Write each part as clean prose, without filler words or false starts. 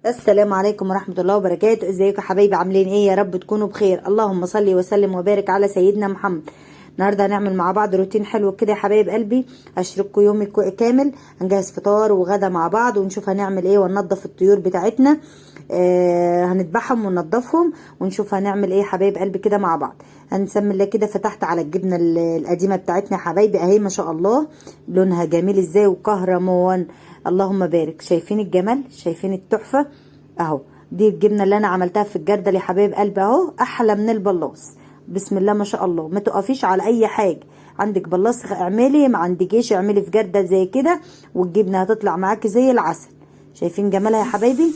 السلام عليكم ورحمة الله وبركاته. ازيكم يا حبايبي؟ عاملين ايه؟ يا رب تكونوا بخير. اللهم صل وسلم وبارك على سيدنا محمد. النهارده هنعمل مع بعض روتين حلو كده يا حبايب قلبي، اشرككم يومي كامل. هنجهز فطار وغدا مع بعض ونشوف هنعمل ايه، وننضف الطيور بتاعتنا. هنذبحهم وننضفهم ونشوف هنعمل ايه يا حبايب قلبي كده مع بعض. هنسمي الله كده. فتحت على الجبنه القديمه بتاعتنا يا حبايبي اهي، ما شاء الله لونها جميل ازاي وكهرمان. اللهم بارك. شايفين الجمال؟ شايفين التحفه؟ اهو دي الجبنه اللي انا عملتها في الجردل يا حبايب قلبي، اهو احلى من البلاص. بسم الله ما شاء الله. ما تقفيش على اي حاجه، عندك بلاص اعملي، ما عندكيش اعملي في جردل زي كده والجبنه هتطلع معاكي زي العسل. شايفين جمالها يا حبايبي؟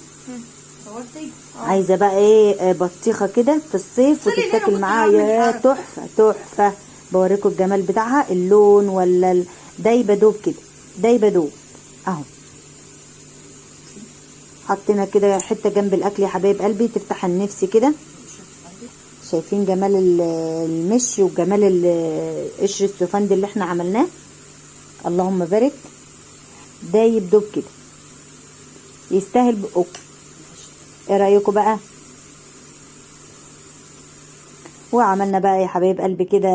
عايزه بقى ايه؟ بطيخه كده في الصيف وتتاكل معاها، يا تحفه تحفه. بوريكم الجمال بتاعها، اللون ولا دايبه دوب كده، دايبه دوب اهو. حطينا كده حته جنب الاكل يا حبايب قلبي تفتح النفس كده. شايفين جمال المشي وجمال قشر السفند اللي احنا عملناه؟ اللهم بارك. دايب دوب كده، يستاهل بقكم. ايه رايكم بقى؟ وعملنا بقى يا حبايب قلبي كده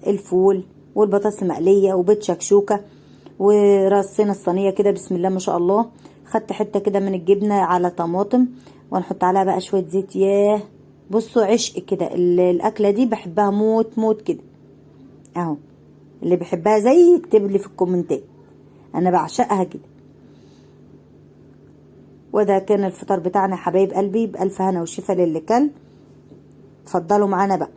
الفول والبطاطس المقليه وبيض شكشوكه، ورصينا الصينيه كده بسم الله ما شاء الله. خدت حته كده من الجبنه على طماطم ونحط عليها بقى شويه زيت. ياه بصوا عشق كده، الاكله دي بحبها موت موت كده اهو. اللي بيحبها زي يكتب لي في الكومنتات، انا بعشقها كده. وده كان الفطار بتاعنا يا حبايب قلبي، بألف هنا وشفا للي كل. اتفضلوا معانا بقى.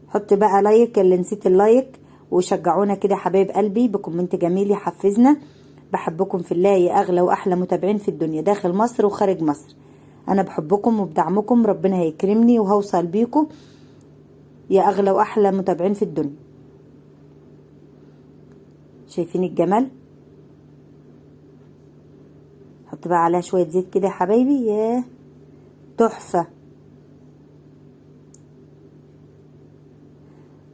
حط بقى لايك اللي نسيت اللايك، وشجعونا كده يا حبايب قلبي بكومنت جميل يحفزنا. بحبكم في الله يا اغلى واحلى متابعين في الدنيا، داخل مصر وخارج مصر. انا بحبكم وبدعمكم، ربنا هيكرمني وهوصل بيكم يا اغلى واحلى متابعين في الدنيا. شايفين الجمال؟ حط بقى عليها شويه زيت كده يا حبايبي، ياه تحفه.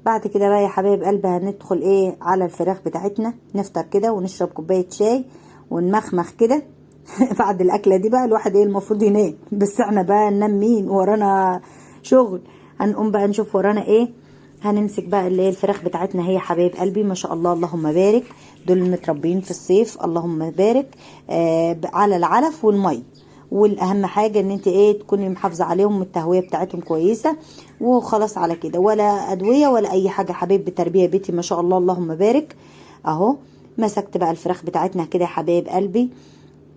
بعد كده بقى يا حبايب قلبي هندخل ايه على الفراخ بتاعتنا، نفطر كده ونشرب كوبايه شاي ونمخمخ كده. بعد الاكله دي بقى الواحد ايه المفروض ينام، بس احنا بقى ننام مين؟ ورانا شغل. هنقوم بقى نشوف ورانا ايه. هنمسك بقى اللي هي الفراخ بتاعتنا، هي يا حبايب قلبي ما شاء الله اللهم بارك. دول متربيين في الصيف اللهم بارك، على العلف والمي. والاهم حاجه ان انت ايه تكوني محافظه عليهم، التهويه بتاعتهم كويسه. وخلاص على كده، ولا ادويه ولا اي حاجه حبايب، بتربيه بيتي ما شاء الله اللهم بارك اهو. مسكت بقى الفراخ بتاعتنا كده يا حبايب قلبي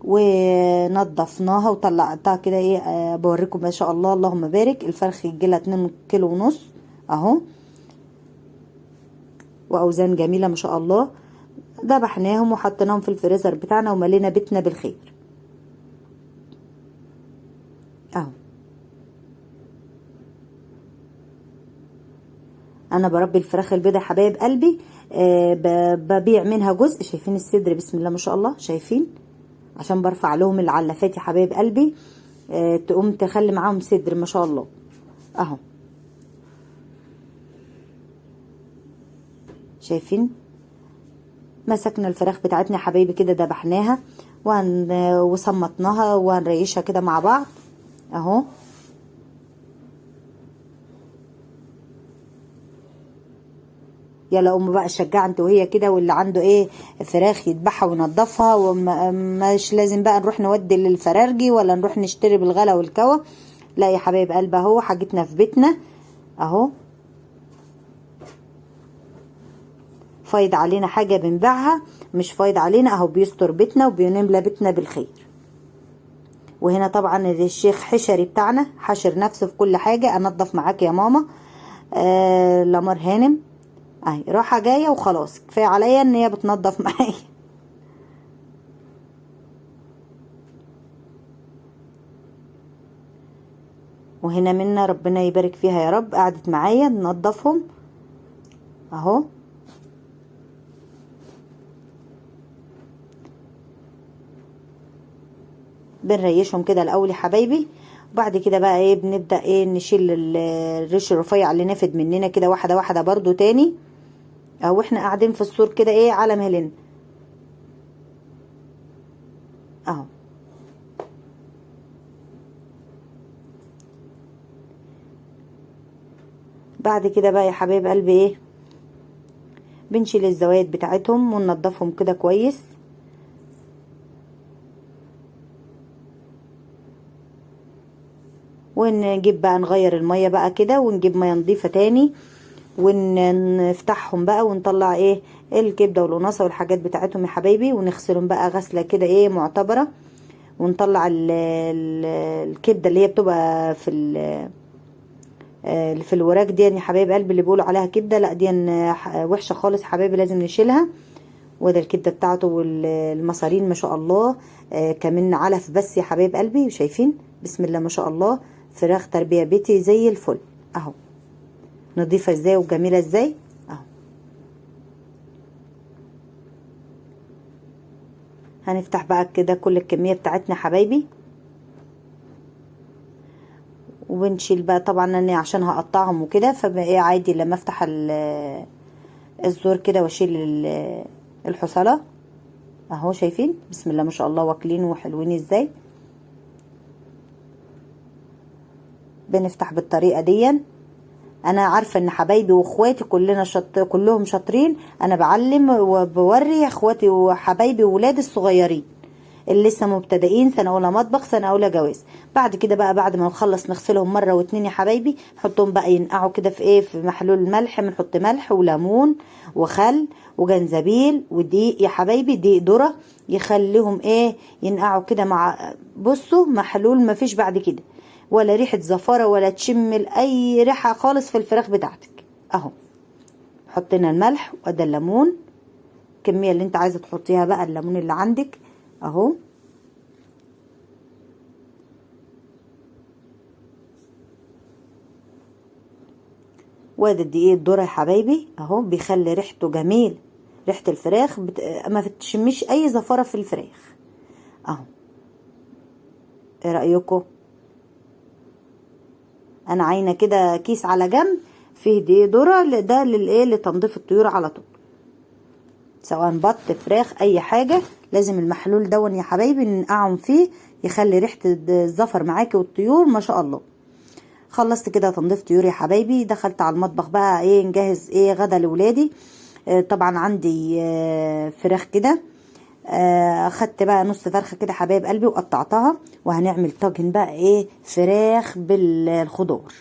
ونضفناها وطلعتها كده ايه، بوريكم ما شاء الله اللهم بارك. الفرخ يجيلها 2 كيلو ونص اهو، واوزان جميله ما شاء الله. ذبحناهم وحطيناهم في الفريزر بتاعنا وملينا بيتنا بالخير اهو. انا بربي الفراخ البيضاء حبايب قلبي، ببيع منها جزء. شايفين الصدر بسم الله ما شاء الله؟ شايفين؟ عشان برفع لهم العلافات يا حبايب قلبي، تقوم تخلي معاهم صدر ما شاء الله اهو. شايفين؟ مسكنا الفراخ بتاعتنا يا حبايبي كده، دبحناها وصمتناها وهنريشها كده مع بعض اهو. يلا قوموا بقى شجع انت وهي كده، واللي عنده ايه فراخ يذبحها وينضفها، ومش لازم بقى نروح نودي للفرارجي ولا نروح نشتري بالغلا والكوى. لا يا حبايب قلب، اهو حاجتنا في بيتنا اهو. فايد علينا حاجه بنبيعها؟ مش فايد علينا اهو، بيستر بيتنا وبينملى بيتنا بالخير. وهنا طبعا الشيخ حشري بتاعنا حشر نفسه في كل حاجه. انضف معاك يا ماما؟ لمر هانم اهي راحه جايه وخلاص، كفايه عليا ان هي بتنضف معايا. وهنا منا ربنا يبارك فيها يا رب، قعدت معايا ننضفهم اهو. بنريشهم كده الاول يا حبايبي، وبعد كده بقى ايه بنبدأ ايه نشيل الريش الرفيع اللي نافد مننا كده واحدة واحدة برضو تاني، او احنا قاعدين في السور كده ايه على مهلنا اهو. بعد كده بقى يا حبايب قلبي ايه بنشيل الزوايد بتاعتهم وننضفهم كده كويس، ونجيب بقى نغير المية بقى كده ونجيب مية نظيفة تاني ونفتحهم بقى ونطلع ايه الكبدة والقناصة والحاجات بتاعتهم يا حبايبي، ونغسلهم بقى غسلة كده ايه معتبرة، ونطلع الكبدة اللي هي بتبقى في الوراك دي يا حبايب قلبي اللي بيقولوا عليها كبدة، لا دي وحشة خالص حبايبي لازم نشيلها. وده الكبدة بتاعته والمصارين ما شاء الله كمان علف بس يا حبايب قلبي، شايفين بسم الله ما شاء الله فراخ تربية بيتي زي الفل اهو، نضيفة ازاي وجميلة ازاي اهو. هنفتح بقى كده كل الكمية بتاعتنا حبايبي، وبنشيل بقى طبعا انا عشان هقطعهم وكده فبقى عادي لما افتح الزور كده واشيل الحصالة اهو، شايفين بسم الله ما شاء الله واكلين وحلوين ازاي. بنفتح بالطريقة دي. انا عارفة ان حبايبي واخواتي كلهم شاطرين، انا بعلم وبوري اخواتي وحبايبي وولادي الصغيرين اللي لسه مبتدئين سنه اولى مطبخ سنه اولى جواز. بعد كده بقى بعد ما نخلص نغسلهم مره واتنين يا حبايبي نحطهم بقى ينقعوا كده في ايه في محلول ملح، بنحط ملح وليمون وخل وجنزبيل ودقيق يا حبايبي، دقيق ذره، يخليهم ايه ينقعوا كده مع بصوا محلول مفيش بعد كده ولا ريحه زفاره ولا تشم اي ريحه خالص في الفراخ بتاعتك اهو. حطينا الملح وده الليمون، الكميه اللي انت عايزه تحطيها بقى الليمون اللي عندك اهو. وادي الدقيق الذره يا حبايبي اهو بيخلي ريحته جميل، ريحه الفراخ ما تشميش اي زفاره في الفراخ اهو. ايه رايكم؟ انا عاينه كده كيس على جنب فيه دقيق ذره ده للايه لتنظيف الطيور على طول، سواء بط فراخ اي حاجه لازم المحلول دون يا حبايبي ننقعهم فيه يخلي ريحه الزفر معاكي والطيور ما شاء الله. خلصت كده تنظيف طيور يا حبايبي، دخلت على المطبخ بقى ايه نجهز ايه غدا لولادي. طبعا عندي فراخ كده، اخدت بقى نص فرخه كده حبايب قلبي وقطعتها، وهنعمل طاجن بقى ايه فراخ بالخضار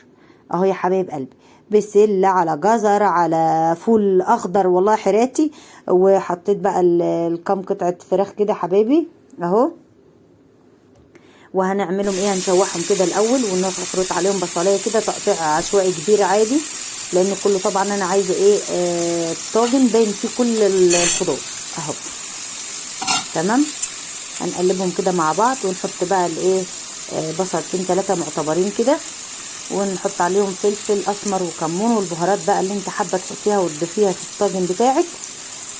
اهو يا حبايب قلبي، بسله على جزر على فول اخضر والله حراتي، وحطيت بقى الكام قطعه فراخ كده حبايبي اهو. وهنعملهم ايه هنشوحهم كده الاول ونخرط عليهم بصلايه كده تقطيع عشوائي كبير عادي، لان كله طبعا انا عايزه ايه طاجن باين فيه كل الخضار اهو تمام. هنقلبهم كده مع بعض ونحط بقى الايه بصلتين 3 معتبرين كده، ونحط عليهم فلفل اسمر وكمون والبهارات بقى اللي انت حابه تحطيها وتضيفيها في الطاجن بتاعك.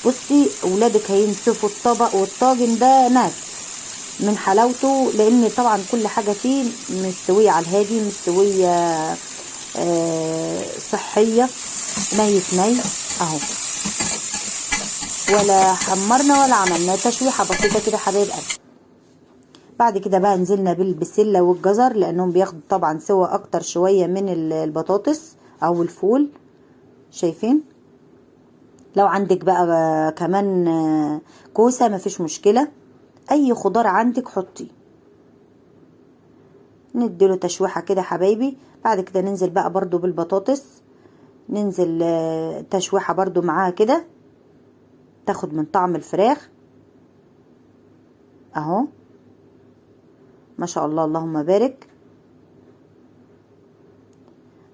بصي اولادك هينسفوا الطبق والطاجن ده ناس من حلاوته، لان طبعا كل حاجه فيه مستويه على الهادي، مستويه صحيه ني اهو، ولا حمرنا ولا عملنا تشويحه بسيطه كده حبايب قلبي. بعد كده بقى نزلنا بالبسله والجزر لانهم بياخدوا طبعا سوا اكتر شويه من البطاطس او الفول، شايفين. لو عندك بقى كمان كوسه مفيش مشكله، اي خضار عندك حطيه. نديله تشويحه كده حبايبي. بعد كده ننزل بقى برضو بالبطاطس، ننزل تشويحه برضو معاها كده تاخد من طعم الفراخ اهو ما شاء الله اللهم بارك.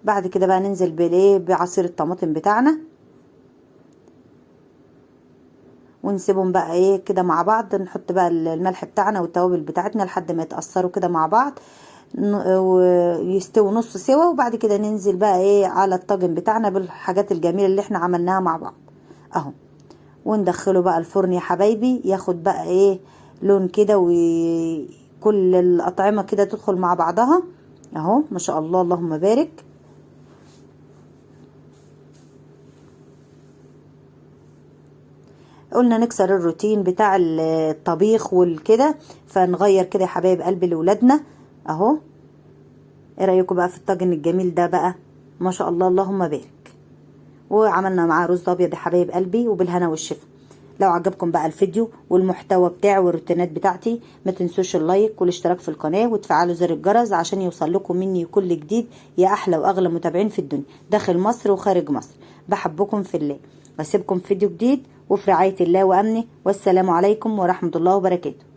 بعد كده بقى ننزل بالايه بعصير الطماطم بتاعنا، ونسيبهم بقى ايه كده مع بعض، نحط بقى الملح بتاعنا والتوابل بتاعتنا لحد ما يتأثروا كده مع بعض ويستووا نص سوا، وبعد كده ننزل بقى ايه على الطاجن بتاعنا بالحاجات الجميلة اللي احنا عملناها مع بعض اهو، وندخله بقى الفرن يا حبايبي ياخد بقى ايه لون كده وكل الأطعمة كده تدخل مع بعضها اهو ما شاء الله اللهم بارك. قلنا نكسر الروتين بتاع الطبيخ والكده، فنغير كده يا حبايب قلبي لولادنا اهو. ايه رايكم بقى في الطاجن الجميل ده بقى؟ ما شاء الله اللهم بارك. وعملنا معاه رز ابيض يا حبايب قلبي، وبالهنا والشفا. لو عجبكم بقى الفيديو والمحتوى بتاعي والروتينات بتاعتي، ما تنسوش اللايك والاشتراك في القناه وتفعلوا زر الجرس عشان يوصل لكم مني كل جديد، يا احلى واغلى متابعين في الدنيا داخل مصر وخارج مصر. بحبكم في الله. اسيبكم في فيديو جديد وفي رعايه الله وامنه، والسلام عليكم ورحمه الله وبركاته.